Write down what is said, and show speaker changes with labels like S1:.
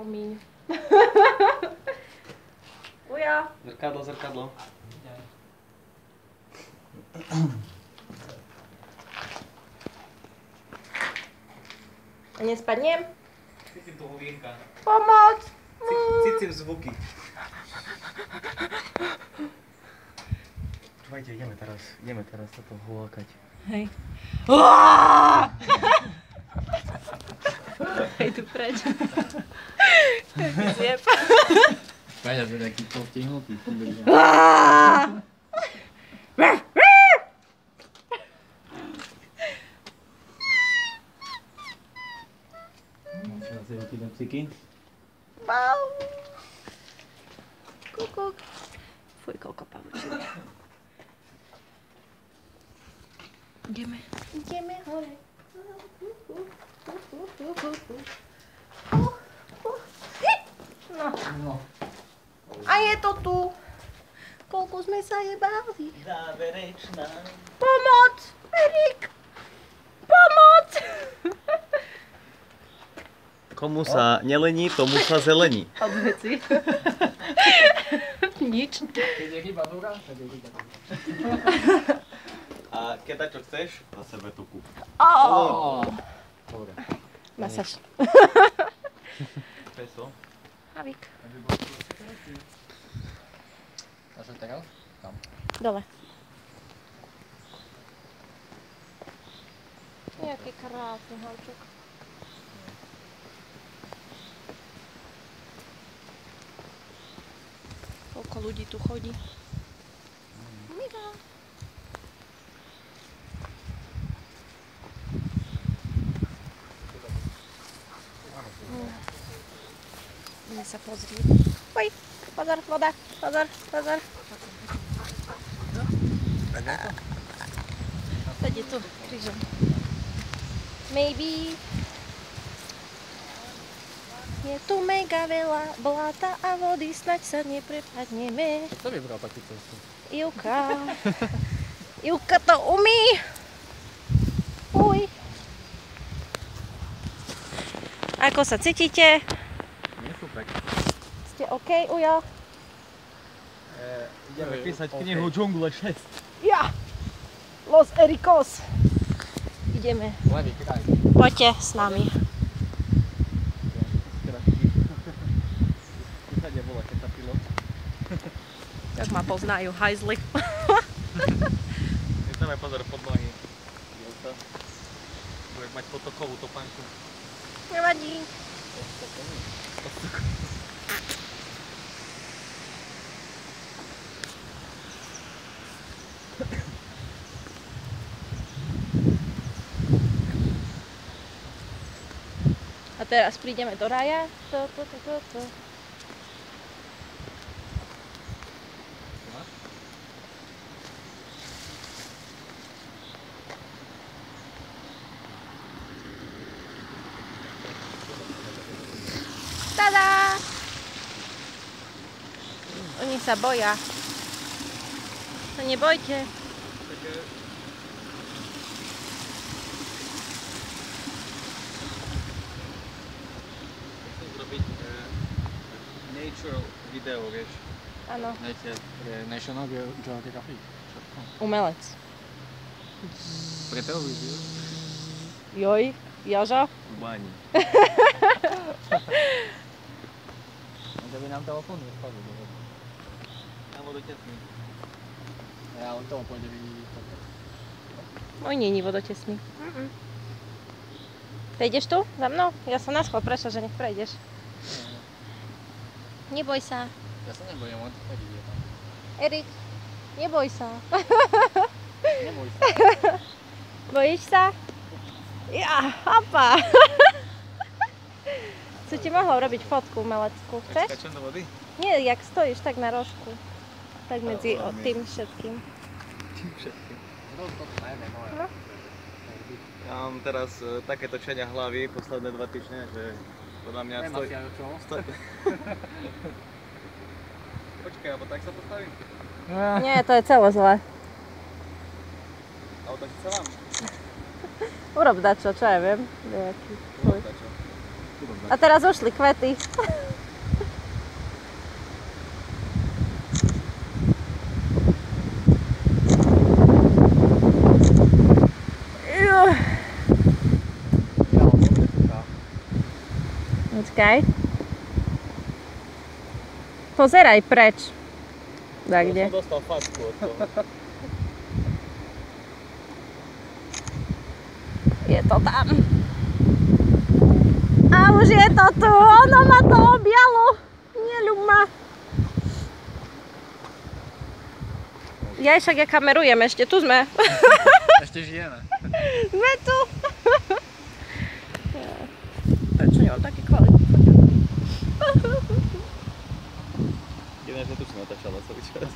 S1: Promiň. Uja.
S2: Zrkadlo, zrkadlo.
S1: A nespadnem?
S2: Cítim toho vírka.
S1: Pomoc!
S2: Cítim zvuky. Počúvajte, ideme teraz sa to hulákať.
S1: Hej. Hej tu preč. Zjeb.
S3: Paťa, to je taký povtihnutý.
S2: Teraz je ty psiky.
S1: Mau. Kukuk. Fuj, koľko pavučín. Ideme hore. No. A je to tu. Koľko sme sa jebali.
S2: Záverečná.
S1: Pomoc! Erik! Pomoc!
S2: Komu sa nelení, tomu sa zelení.
S1: Odveci. Nič.
S3: Keď je chyba dura, tak je chyba dura.
S2: A keď čo chceš, za sebe to kúp.
S3: Dobre.
S1: Masáž.
S2: Peso.
S1: Havík.
S3: A čo teraz? Tam.
S1: Dole. Jaký krásny havček. Koľko ľudí tu chodí. Mega. Ideme sa pozrieť. Oj, pozor, voda, pozor, pozor. Teď je tu krížom. Maybe. Je tu mega veľa bláta a vody, snaď sa neprepadneme.
S3: Kto vybral takú cestu?
S1: Ivka. Ivka to umí. Uj. Ako sa cítite?
S3: Nie super.
S1: Ste OK, Ujo?
S2: Ideme písať knihu Džungle 6.
S1: Ja. Los Ericos. Ideme.
S3: Levý kraj.
S1: Poďte s nami. Tak ma poznajú hajzli.
S2: Dávaj pozor pod nohy. Budeš mať potokovú topánku.
S1: Nevadí. A teraz prídeme do raja. To. Tada! Oni sa boja. To nebojte.
S2: Zrobiť nature video, vieš.
S1: Áno.
S3: National Geographic.
S1: Umelec.
S3: Pre televíziu.
S1: Joj, Jožo.
S2: V báni.
S3: Aby nám telefón nespadol.
S2: Alebo do tesný.
S3: Ja on toho pôjde vidieť.
S1: Oj, nie vodotesný. Prejdeš tu za mnou? Ja som naschval prešla, že nech prejdeš. Neboj sa.
S3: Ja sa nebojím, on to chodí.
S1: Erik, neboj sa.
S3: Neboj sa.
S1: Bojíš sa? Ja, hopa. Co ti mohla urobiť fotku umeleckú, chceš?
S2: Skáčem do vody?
S1: Nie, jak stojíš tak na rožku. Tak medzi tým všetkým.
S2: Tým všetkým.
S3: No, to najmä,
S1: No.
S2: Ja mám teraz také točenia hlavy posledné 2 týždne, že podľa mňa
S3: Nemá
S2: stojí...
S3: fiaľočovo.
S2: Počkaj, alebo tak sa postavím?
S1: Nie, to je celé zlé.
S2: A otočiť sa vám?
S1: Urob dačo, čo ja viem. Nejaký tvoj.
S2: Dačo.
S1: A teraz ušli kvety. Počkaj. Pozeraj preč. Tak kde?
S2: Som dostal facku od toho.
S1: Je to tam. A už je to tu. Ono ma to objalo. Neľub ma. Ja však ja kamerujem ešte. Tu sme.
S3: Ešte žijeme.
S1: Sme tu. Prečo nemám taký kvalitný foťák?
S2: Iné, že tu si natáčala celý čas.